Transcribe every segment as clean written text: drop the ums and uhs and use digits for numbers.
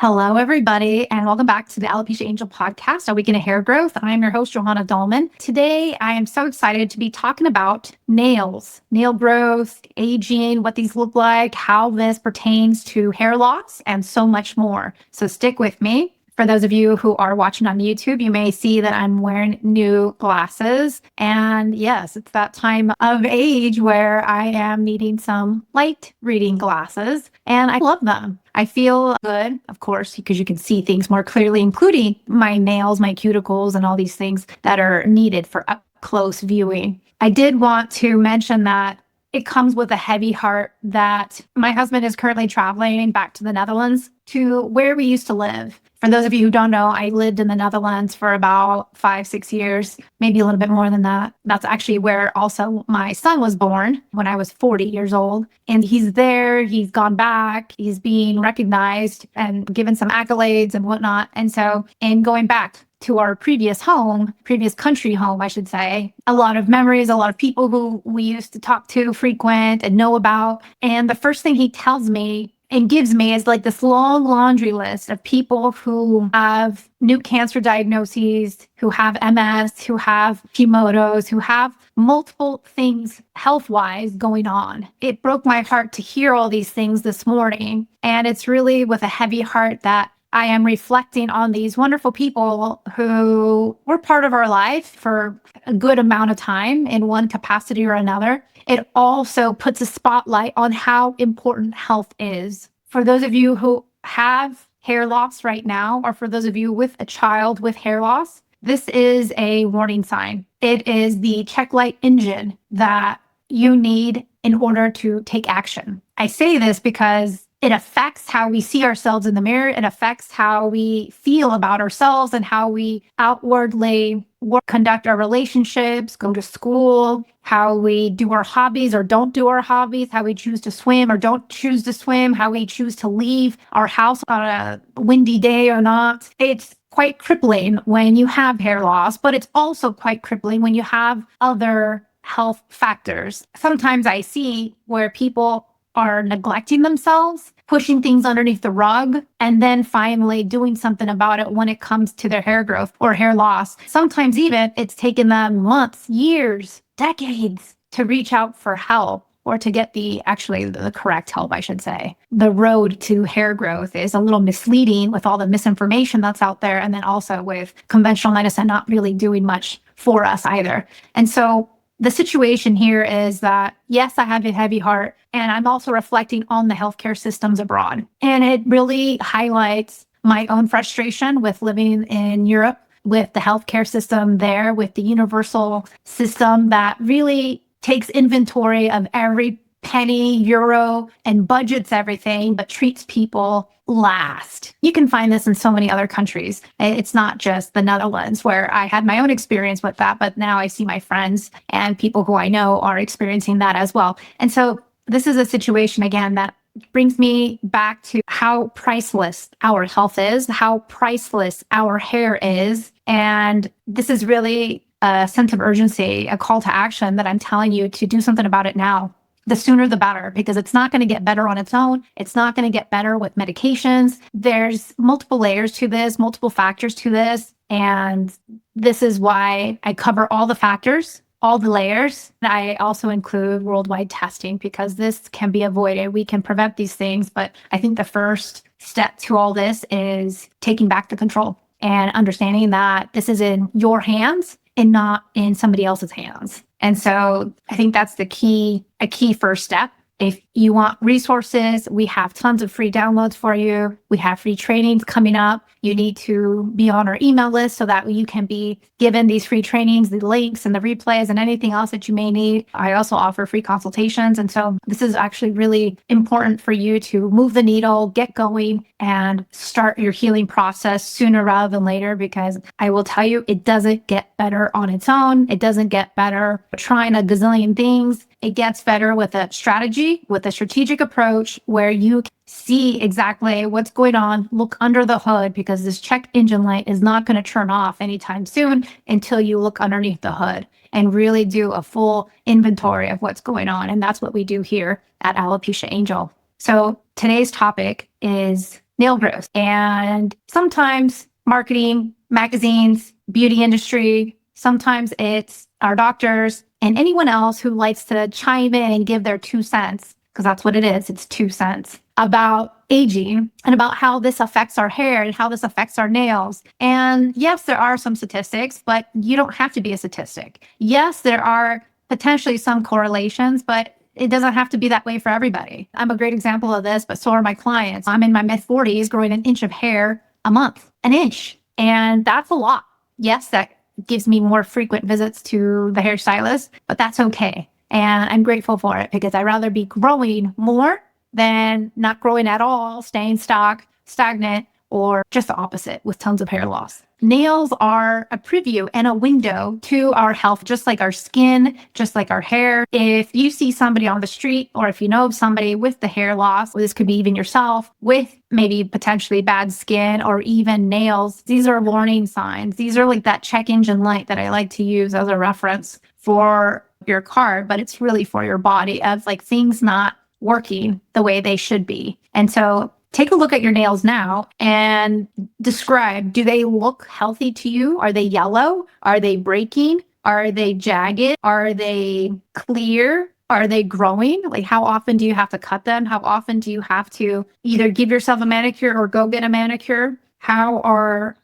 Hello, everybody, and welcome back to the Alopecia Angel podcast, A Week in Hair Growth. I'm your host, Johanna Dahlman. Today, I am so excited to be talking about nails, nail growth, aging, what these look like, how this pertains to hair loss, and so much more. So stick with me. For those of you who are watching on YouTube, you may see that I'm wearing new glasses. And yes, it's that time of age where I am needing some light reading glasses, and I love them. I feel good, of course, because you can see things more clearly, including my nails, my cuticles, and all these things that are needed for up close viewing. I did want to mention that it comes with a heavy heart that my husband is currently traveling back to the Netherlands to where we used to live. For those of you who don't know, I lived in the Netherlands for about 5-6 years, maybe a little bit more than that. That's actually where also my son was born when I was 40 years old. And he's there, he's gone back, he's being recognized and given some accolades and whatnot. And so in going back to our previous country home, I should say, a lot of memories, a lot of people who we used to talk to, frequent and know about. And the first thing he tells me and gives me is like this long laundry list of people who have new cancer diagnoses, who have MS, who have Hashimoto's, who have multiple things health-wise going on. It broke my heart to hear all these things this morning. And it's really with a heavy heart that I am reflecting on these wonderful people who were part of our life for a good amount of time in one capacity or another. It also puts a spotlight on how important health is. For those of you who have hair loss right now, or for those of you with a child with hair loss, this is a warning sign. It is the check light engine that you need in order to take action. I say this because it affects how we see ourselves in the mirror. It affects how we feel about ourselves and how we outwardly conduct our relationships, go to school, how we do our hobbies or don't do our hobbies, how we choose to swim or don't choose to swim, how we choose to leave our house on a windy day or not. It's quite crippling when you have hair loss, but it's also quite crippling when you have other health factors. Sometimes I see where people are neglecting themselves, pushing things underneath the rug, and then finally doing something about it when it comes to their hair growth or hair loss. Sometimes even it's taken them months, years, decades to reach out for help or to get the correct help, I should say. The road to hair growth is a little misleading with all the misinformation that's out there, and then also with conventional medicine not really doing much for us either. And so the situation here is that, yes, I have a heavy heart, and I'm also reflecting on the healthcare systems abroad. And it really highlights my own frustration with living in Europe, with the healthcare system there, with the universal system that really takes inventory of every penny, euro, and budgets everything, but treats people last. You can find this in so many other countries. It's not just the Netherlands, where I had my own experience with that, but now I see my friends and people who I know are experiencing that as well. And so this is a situation, again, that brings me back to how priceless our health is, how priceless our hair is. And this is really a sense of urgency, a call to action that I'm telling you to do something about it now. The sooner the better, because it's not going to get better on its own. It's not going to get better with medications. There's multiple layers to this, multiple factors to this. And this is why I cover all the factors, all the layers. And I also include worldwide testing because this can be avoided. We can prevent these things. But I think the first step to all this is taking back the control and understanding that this is in your hands and not in somebody else's hands. And so I think that's a key first step. If you want resources, we have tons of free downloads for you. We have free trainings coming up. You need to be on our email list so that you can be given these free trainings, the links and the replays and anything else that you may need. I also offer free consultations. And so this is actually really important for you to move the needle, get going, and start your healing process sooner rather than later, because I will tell you, it doesn't get better on its own. It doesn't get better trying a gazillion things. It gets better with a strategy, with a strategic approach where you see exactly what's going on, look under the hood, because this check engine light is not going to turn off anytime soon until you look underneath the hood and really do a full inventory of what's going on. And that's what we do here at Alopecia Angel. So today's topic is nail growth. And sometimes marketing, magazines, beauty industry, sometimes it's our doctors and anyone else who likes to chime in and give their 2 cents, because that's what it is. It's 2 cents about aging and about how this affects our hair and how this affects our nails. And yes, there are some statistics, but you don't have to be a statistic. Yes, there are potentially some correlations, but it doesn't have to be that way for everybody. I'm a great example of this, but so are my clients. I'm in my mid-40s growing an inch of hair a month, an inch. And that's a lot. Yes, that gives me more frequent visits to the hairstylist, but that's okay. And I'm grateful for it because I'd rather be growing more than not growing at all, staying stagnant, or just the opposite with tons of hair loss. Nails are a preview and a window to our health, just like our skin, just like our hair. If you see somebody on the street, or if you know of somebody with the hair loss, or this could be even yourself with maybe potentially bad skin or even nails, these are warning signs. These are like that check engine light that I like to use as a reference for your car, but it's really for your body of like things not working the way they should be. And so take a look at your nails now and describe, do they look healthy to you? Are they yellow? Are they breaking? Are they jagged? Are they clear? Are they growing? Like, how often do you have to cut them? How often do you have to either give yourself a manicure or go get a manicure? How are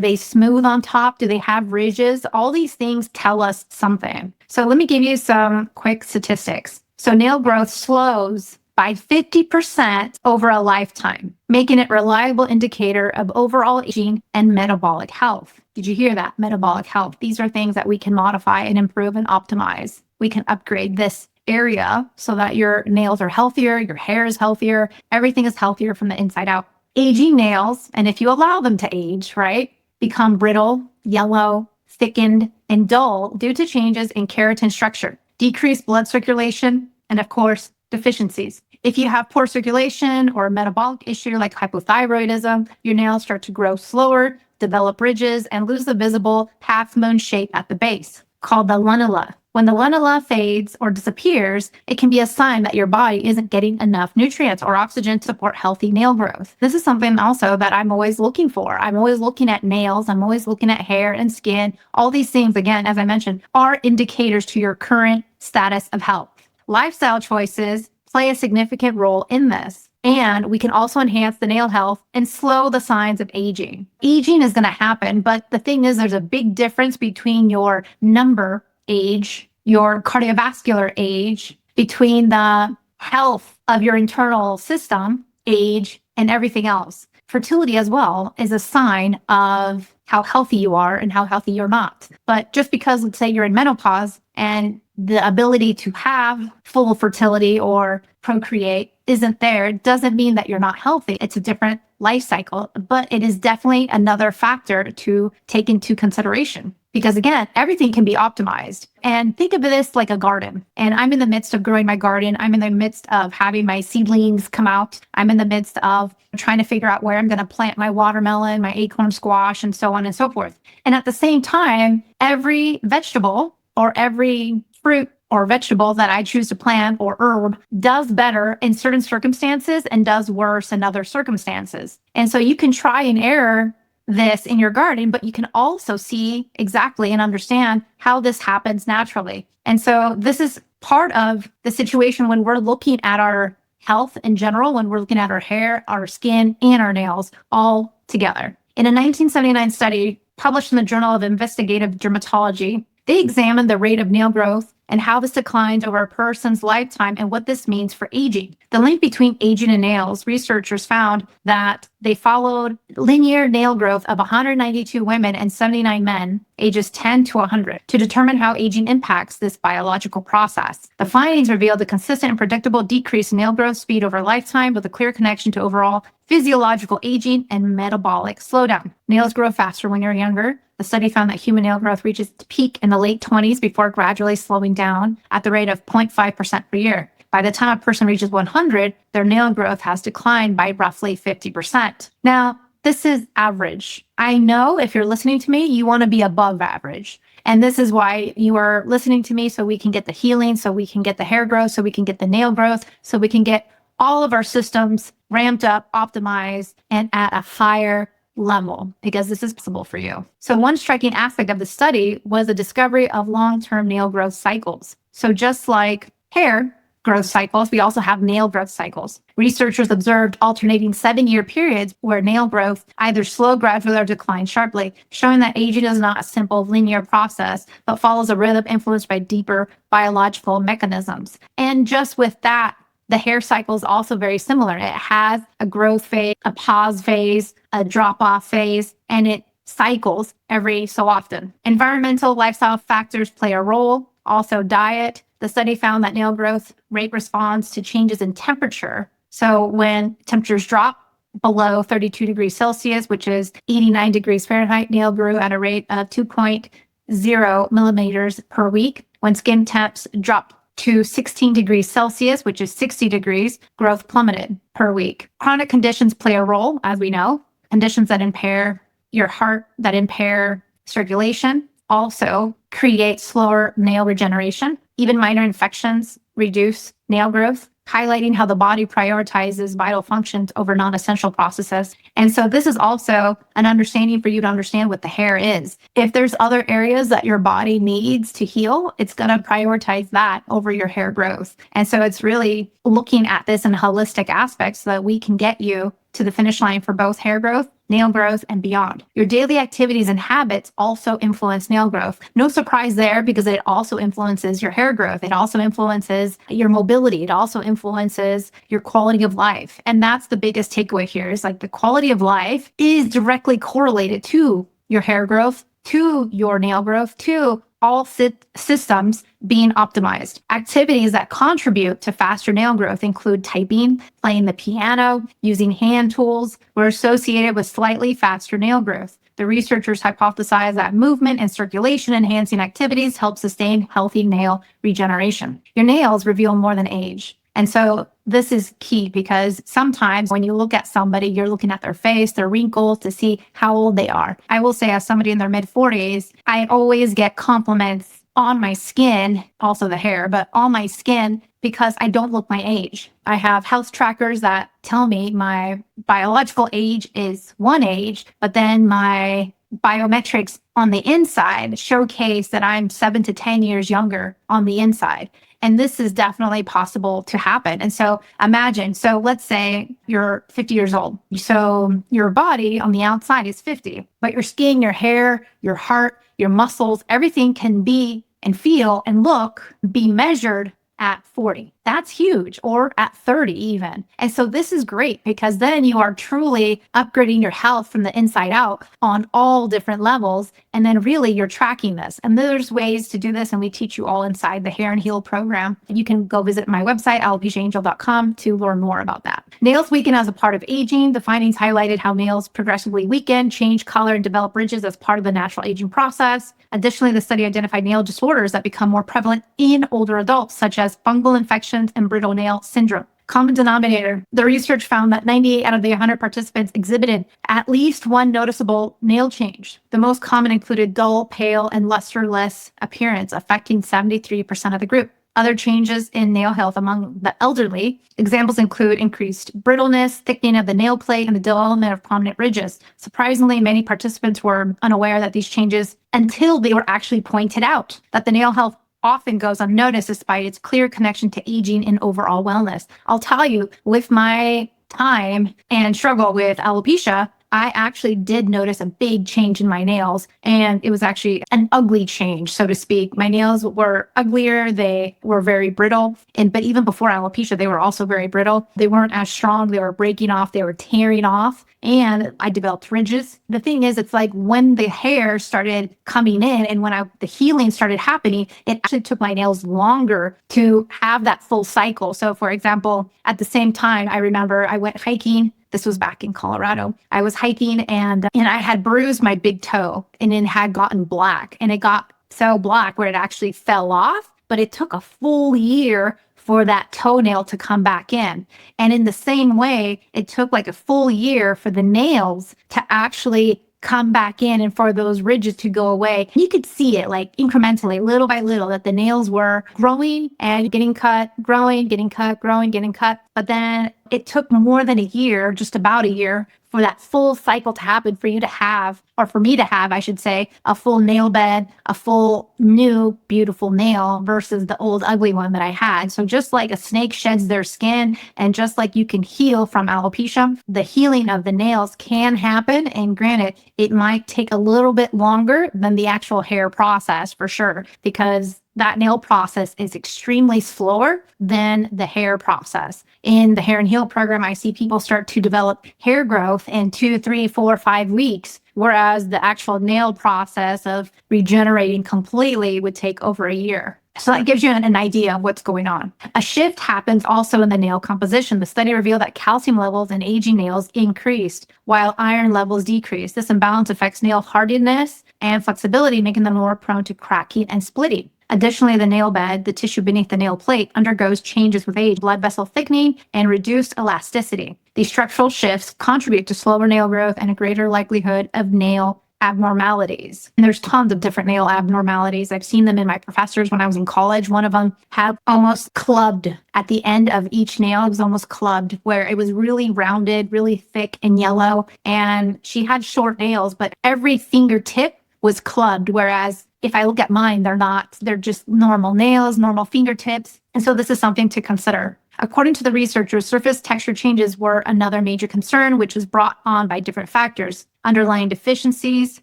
they smooth on top? Do they have ridges? All these things tell us something. So let me give you some quick statistics. So nail growth slows by 50% over a lifetime, making it a reliable indicator of overall aging and metabolic health. Did you hear that? Metabolic health. These are things that we can modify and improve and optimize. We can upgrade this area so that your nails are healthier, your hair is healthier, everything is healthier from the inside out. Aging nails, and if you allow them to age, right, become brittle, yellow, thickened, and dull due to changes in keratin structure, decreased blood circulation, and of course, deficiencies. If you have poor circulation or a metabolic issue like hypothyroidism, your nails start to grow slower, develop ridges, and lose the visible half-moon shape at the base, called the lunula. When the lunula fades or disappears, it can be a sign that your body isn't getting enough nutrients or oxygen to support healthy nail growth. This is something also that I'm always looking for. I'm always looking at nails. I'm always looking at hair and skin. All these things, again, as I mentioned, are indicators to your current status of health. Lifestyle choices play a significant role in this. And we can also enhance the nail health and slow the signs of aging. Aging is going to happen, but the thing is, there's a big difference between your number age, your cardiovascular age, between the health of your internal system, age, and everything else. Fertility as well is a sign of how healthy you are and how healthy you're not. But just because, let's say, you're in menopause and the ability to have full fertility or procreate isn't there, doesn't mean that you're not healthy. It's a different life cycle, but it is definitely another factor to take into consideration. Because again, everything can be optimized. And think of this like a garden. And I'm in the midst of growing my garden. I'm in the midst of having my seedlings come out. I'm in the midst of trying to figure out where I'm going to plant my watermelon, my acorn squash, and so on and so forth. And at the same time, every vegetable or every fruit or vegetable that I choose to plant or herb does better in certain circumstances and does worse in other circumstances. And so you can try and error this in your garden, but you can also see exactly and understand how this happens naturally. And so this is part of the situation when we're looking at our health in general, when we're looking at our hair, our skin, and our nails all together. In a 1979 study published in the Journal of Investigative Dermatology, they examined the rate of nail growth and how this declines over a person's lifetime and what this means for aging. The link between aging and nails, researchers found that they followed linear nail growth of 192 women and 79 men, ages 10 to 100, to determine how aging impacts this biological process. The findings revealed a consistent and predictable decrease in nail growth speed over a lifetime with a clear connection to overall physiological aging and metabolic slowdown. Nails grow faster when you're younger. The study found that human nail growth reaches its peak in the late 20s before gradually slowing down at the rate of 0.5% per year. By the time a person reaches 100, their nail growth has declined by roughly 50%. Now, this is average. I know if you're listening to me, you want to be above average. And this is why you are listening to me, so we can get the healing, so we can get the hair growth, so we can get the nail growth, so we can get all of our systems ramped up, optimized, and at a higher level, because this is possible for you. So one striking aspect of the study was the discovery of long-term nail growth cycles. So just like hair growth cycles, we also have nail growth cycles. Researchers observed alternating 7-year periods where nail growth either slowed gradually or declined sharply, showing that aging is not a simple linear process, but follows a rhythm influenced by deeper biological mechanisms. And just with that, the hair cycle is also very similar. It has a growth phase, a pause phase, a drop-off phase, and it cycles every so often. Environmental lifestyle factors play a role, also diet. The study found that nail growth rate responds to changes in temperature. So when temperatures drop below 32 degrees Celsius, which is 89 degrees Fahrenheit, nail grew at a rate of 2.0 millimeters per week. When skin temps dropped to 16 degrees Celsius, which is 60 degrees, growth plummeted per week. Chronic conditions play a role, as we know. Conditions that impair your heart, that impair circulation, also create slower nail regeneration. Even minor infections reduce nail growth, highlighting how the body prioritizes vital functions over non-essential processes. And so this is also an understanding for you to understand what the hair is. If there's other areas that your body needs to heal, it's going to prioritize that over your hair growth. And so it's really looking at this in a holistic aspect so that we can get you to the finish line for both hair growth, nail growth, and beyond. Your daily activities and habits also influence nail growth. No surprise there, because it also influences your hair growth. It also influences your mobility. It also influences your quality of life. And that's the biggest takeaway here, is like the quality of life is directly correlated to your hair growth, to your nail growth, to all systems being optimized. Activities that contribute to faster nail growth include typing, playing the piano, using hand tools, were associated with slightly faster nail growth. The researchers hypothesized that movement and circulation enhancing activities help sustain healthy nail regeneration. Your nails reveal more than age. And so this is key, because sometimes when you look at somebody, you're looking at their face, their wrinkles, to see how old they are. I will say, as somebody in their mid-40s, I always get compliments on my skin, also the hair, but on my skin, because I don't look my age. I have health trackers that tell me my biological age is one age, but then my biometrics on the inside showcase that I'm 7 to 10 years younger on the inside. And this is definitely possible to happen. And so imagine, so let's say you're 50 years old. So your body on the outside is 50, but your skin, your hair, your heart, your muscles, everything can be and feel and look, be measured at 40. That's huge, or at 30 even. And so this is great, because then you are truly upgrading your health from the inside out on all different levels. And then really you're tracking this. And there's ways to do this, and we teach you all inside the Hair and Heal program. You can go visit my website, alopeciaangel.com, to learn more about that. Nails weaken as a part of aging. The findings highlighted how nails progressively weaken, change color, and develop ridges as part of the natural aging process. Additionally, the study identified nail disorders that become more prevalent in older adults, such as fungal infections and brittle nail syndrome. Common denominator. The research found that 98 out of the 100 participants exhibited at least one noticeable nail change. The most common included dull, pale, and lusterless appearance, affecting 73% of the group. Other changes in nail health among the elderly, examples include increased brittleness, thickening of the nail plate, and the development of prominent ridges. Surprisingly, many participants were unaware that these changes until they were actually pointed out, that the nail health often goes unnoticed despite its clear connection to aging and overall wellness. I'll tell you, with my time and struggle with alopecia, I actually did notice a big change in my nails, and it was actually an ugly change, so to speak. My nails were uglier. They were very brittle. But even before alopecia, they were also very brittle. They weren't as strong. They were breaking off. They were tearing off. And I developed ridges. The thing is, it's like when the hair started coming in and when the healing started happening, it actually took my nails longer to have that full cycle. So for example, at the same time, I remember I went hiking. This was back in Colorado. I was hiking and I had bruised my big toe, and it had gotten black, and it got so black where it actually fell off, but it took a full year for that toenail to come back in. And in the same way, it took like a full year for the nails to actually come back in and for those ridges to go away. You could see it like incrementally, little by little, that the nails were growing and getting cut, growing, getting cut, growing, getting cut. But then it took more than a year, just about a year, for that full cycle to happen, for you to have, or for me to have, I should say, a full nail bed, a full new beautiful nail versus the old ugly one that I had. So just like a snake sheds their skin, and just like you can heal from alopecia, the healing of the nails can happen. And granted, it might take a little bit longer than the actual hair process for sure, because that nail process is extremely slower than the hair process. In the Hair and Heal program, I see people start to develop hair growth in 2, 3, 4, 5 weeks, whereas the actual nail process of regenerating completely would take over a year. So that gives you an idea of what's going on. A shift happens also in the nail composition. The study revealed that calcium levels in aging nails increased while iron levels decreased. This imbalance affects nail hardiness and flexibility, making them more prone to cracking and splitting. Additionally, the nail bed, the tissue beneath the nail plate, undergoes changes with age, blood vessel thickening, and reduced elasticity. These structural shifts contribute to slower nail growth and a greater likelihood of nail abnormalities. And there's tons of different nail abnormalities. I've seen them in my professors when I was in college. One of them had almost clubbed at the end of each nail. It was almost clubbed, where it was really rounded, really thick and yellow. And she had short nails, but every fingertip was clubbed, whereas if I look at mine, they're not. They're just normal nails, normal fingertips. And so this is something to consider. According to the researchers, surface texture changes were another major concern, which was brought on by different factors. Underlying deficiencies,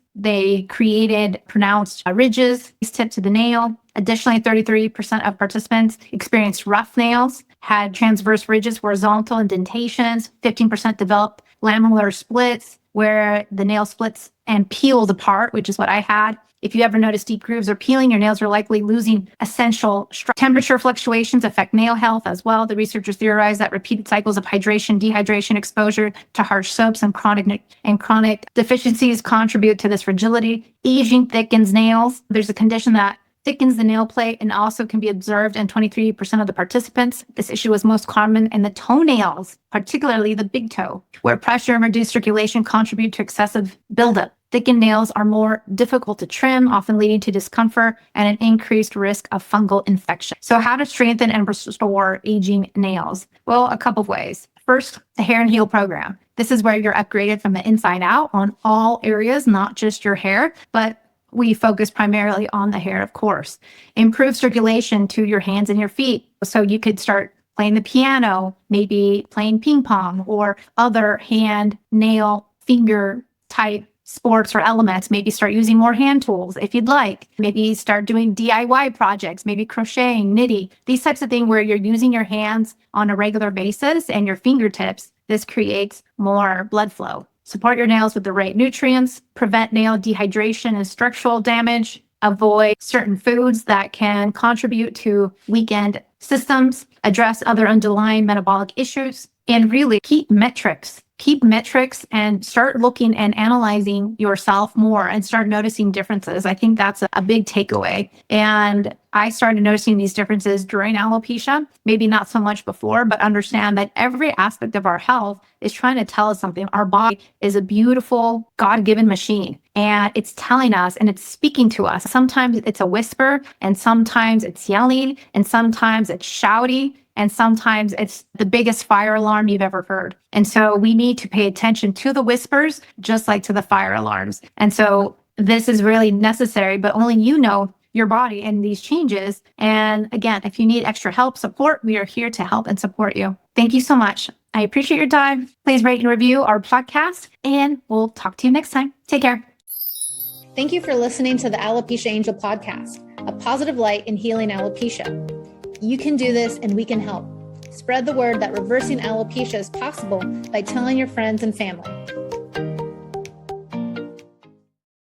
they created pronounced ridges, tip to the nail. Additionally, 33% of participants experienced rough nails, had transverse ridges, horizontal indentations. 15% developed lamellar splits, where the nail splits and peels apart, which is what I had. If you ever notice deep grooves or peeling, your nails are likely losing essential structure. Temperature fluctuations affect nail health as well. The researchers theorized that repeated cycles of hydration, dehydration, exposure to harsh soaps, and chronic deficiencies contribute to this fragility. Aging thickens nails. There's a condition that thickens the nail plate and also can be observed in 23% of the participants. This issue was most common in the toenails, particularly the big toe, where pressure and reduced circulation contribute to excessive buildup. Thickened nails are more difficult to trim, often leading to discomfort and an increased risk of fungal infection. So how to strengthen and restore aging nails? Well, a couple of ways. First, the Hair and Heal program. This is where you're upgraded from the inside out on all areas, not just your hair, but we focus primarily on the hair, of course. Improve circulation to your hands and your feet. So you could start playing the piano, maybe playing ping pong or other hand, nail, finger type sports or elements. Maybe start using more hand tools if you'd like. Maybe start doing DIY projects, maybe crocheting, knitting, these types of things where you're using your hands on a regular basis and your fingertips. This creates more blood flow. Support your nails with the right nutrients, prevent nail dehydration and structural damage, avoid certain foods that can contribute to weakened systems, address other underlying metabolic issues, and really keep metrics and start looking and analyzing yourself more and start noticing differences. I think that's a big takeaway. And I started noticing these differences during alopecia, maybe not so much before, but understand that every aspect of our health is trying to tell us something. Our body is a beautiful God-given machine, and it's telling us and it's speaking to us. Sometimes it's a whisper, and sometimes it's yelling, and sometimes it's shouty, and sometimes it's the biggest fire alarm you've ever heard. And so we need to pay attention to the whispers, just like to the fire alarms. And so this is really necessary, but only you know your body and these changes. And again, if you need extra help, support, we are here to help and support you. Thank you so much. I appreciate your time. Please rate and review our podcast, and we'll talk to you next time. Take care. Thank you for listening to the Alopecia Angel podcast, a positive light in healing alopecia. You can do this, and we can help. Spread the word that reversing alopecia is possible by telling your friends and family.